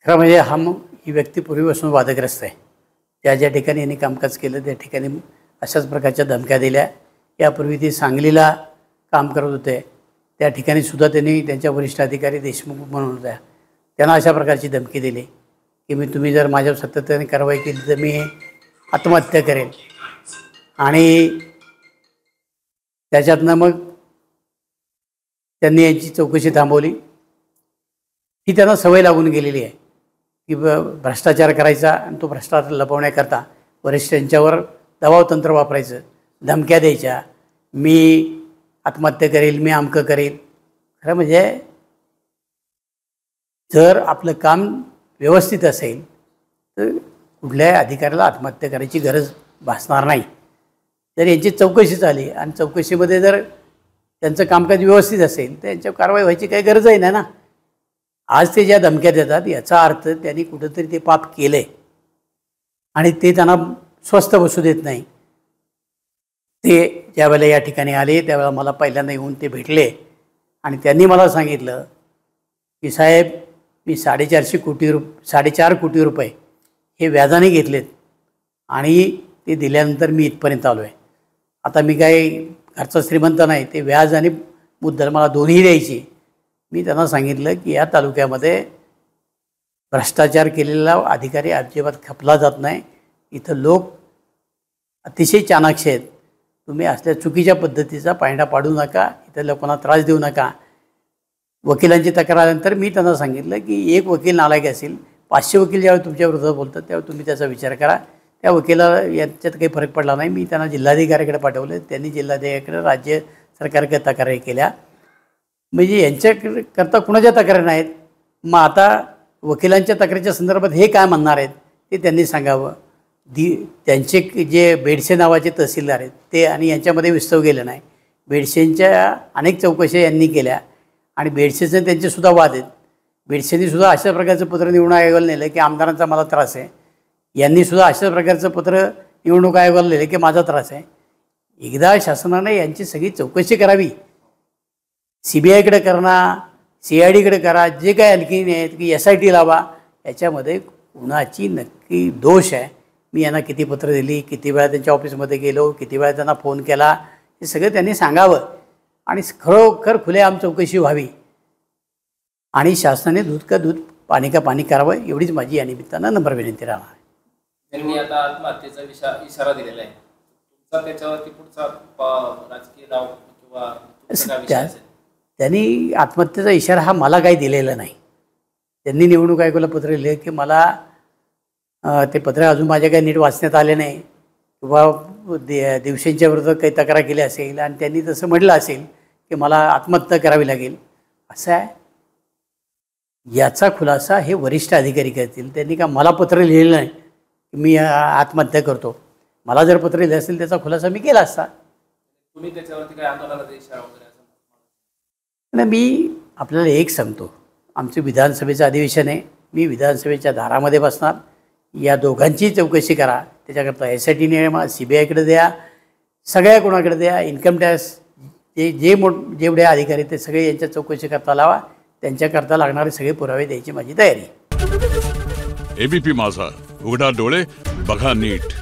खरं म्हणजे ही व्यक्ती पूर्वीपासून वादग्रस्त आहे. ज्या ठिकाणी यांनी कामकाज केलं त्या ठिकाणी अशाच प्रकारच्या धमक्या दिल्या. यापूर्वी ते सांगलीला काम करत होते, त्या ठिकाणी सुद्धा त्यांनी त्यांच्या वरिष्ठ अधिकारी देशमुख म्हणून होत्या, त्यांना अशा प्रकारची धमकी दिली की तुम्ही जर माझ्यावर सातत्याने कारवाई केली तर मी आत्महत्या करेन. आणि त्याच्यातनं मग त्यांनी यांची चौकशी थांबवली. ही त्यांना सवय लागून गेलेली आहे की भ्रष्टाचार करायचा आणि तो भ्रष्टाचार लपवण्याकरता वरिष्ठांच्यावर दबाव तंत्र वापरायचं, धमक्या द्यायच्या, मी आत्महत्या करेल, मी अमकं करेल. खरं म्हणजे जर आपलं काम व्यवस्थित असेल तर कुठल्याही अधिकाऱ्याला आत्महत्या करायची गरज भासणार नाही. जर यांची चौकशी झाली आणि चौकशीमध्ये जर त्यांचं कामकाज व्यवस्थित असेल तर यांच्यावर कारवाई व्हायची काही गरजही नाही ना. आज ते ज्या धमक्या देतात याचा अर्थ त्यांनी कुठंतरी ते पाप केलं आहे आणि ते त्यांना स्वस्थ बसू देत नाही. ते ज्यावेळेला या ठिकाणी आले त्यावेळेला मला पहिल्यांदा येऊन ते भेटले आणि त्यांनी मला सांगितलं की साहेब, मी 4.5 कोटी रुपये हे व्याजाने घेतलेत आणि ते दिल्यानंतर मी इथपर्यंत आलो आहे. आता मी काही घरचा श्रीमंत नाही, ते व्याज आणि मुद्दल मला दोन्ही द्यायची. मी त्यांना सांगितलं की या तालुक्यामध्ये भ्रष्टाचार केलेला अधिकारी अजिबात खपला जात नाही. इथं लोक अतिशय चाणाक्ष आहेत. तुम्ही असल्या चुकीच्या पद्धतीचा पायंडा पाडू नका, इथं लोकांना त्रास देऊ नका. वकिलांची तक्रार आल्यानंतर मी त्यांना सांगितलं की एक वकील नालायक असेल, 500 वकील ज्यावेळी तुमच्या विरोधात बोलतात त्यावेळी तुम्ही त्याचा विचार करा. त्या वकिलाला याच्यात काही फरक पडला नाही. मी त्यांना जिल्हाधिकाऱ्याकडे पाठवलं, त्यांनी जिल्हाधिकाऱ्याकडे राज्य सरकारकडे तक्रारी केल्या. म्हणजे यांच्याकरता कुणाच्या तक्रारी नाहीत. मग आता वकिलांच्या तक्रारीच्या संदर्भात हे काय म्हणणार आहेत ते त्यांनी सांगावं. त्यांचे जे बेडसे नावाचे तहसीलदार आहेत ते आणि यांच्यामध्ये विस्तव गेलं नाही. बेडसेंच्या अनेक चौकशा यांनी केल्या आणि बेडसेचे त्यांचेसुद्धा वाद आहेत. बेडसेंनीसुद्धा अशा प्रकारचं पत्र निवडणूक आयोगाला नेलं की आमदारांचा मला त्रास आहे. यांनीसुद्धा अशा प्रकारचं पत्र निवडणूक आयोगाला नेलं की माझा त्रास आहे. एकदा शासनाने यांची सगळी चौकशी करावी. CBIकडे करा, CIDकडे करा, जे काय आणखीन आहेत की SIT लावा. याच्यामध्ये कुणाची नक्की दोष आहे. मी यांना किती पत्र दिली, किती वेळा त्यांच्या ऑफिसमध्ये गेलो, किती वेळा त्यांना फोन केला, हे सगळं त्यांनी सांगावं आणि खरोखर खुलेआम चौकशी व्हावी आणि शासनाने दूध का दूध पाणी का पाणी करावं, एवढीच माझी या निमित्तानं नम्र विनंती राहणार. त्यांनी आता आत्महत्येचा इशारा दिलेला आहे. तुमचा त्याच्यावरती पुढचा राजकीय डाव किंवा त्यांनी आत्महत्येचा इशारा हा मला काही दिलेला नाही. त्यांनी निवडणूक आयोगाला पत्र लिहिलं की मला ते पत्र अजून माझ्या काही नीट वाचण्यात आले नाही किंवा दिवसांच्या विरोधात काही तक्रार केली असेल आणि त्यांनी तसं म्हटलं असेल की मला आत्महत्या करावी लागेल असं आहे. याचा खुलासा हे वरिष्ठ अधिकारी करतील. त्यांनी का मला पत्र लिहिलं नाही की मी आत्महत्या करतो. मला जर पत्र लिहिलं असेल त्याचा खुलासा मी केला असता. तुम्ही त्याच्यावरती काय आंदोलनाचा इशारा वगैरे नाही, मी आपल्याला एक सांगतो, आमचं विधानसभेचं अधिवेशन आहे. मी विधानसभेच्या दारामध्ये बसणार. या दोघांची चौकशी करा. त्याच्याकरता SIT नियमा CBIकडे द्या, सगळ्या कोणाकडे द्या, इन्कम टॅक्स जेवढे अधिकारी ते सगळे यांच्या चौकशी करता लावा. त्यांच्याकरता लागणारे सगळे पुरावे द्यायची माझी तयारी. ABP माझा, उघडा डोळे बघा नीट.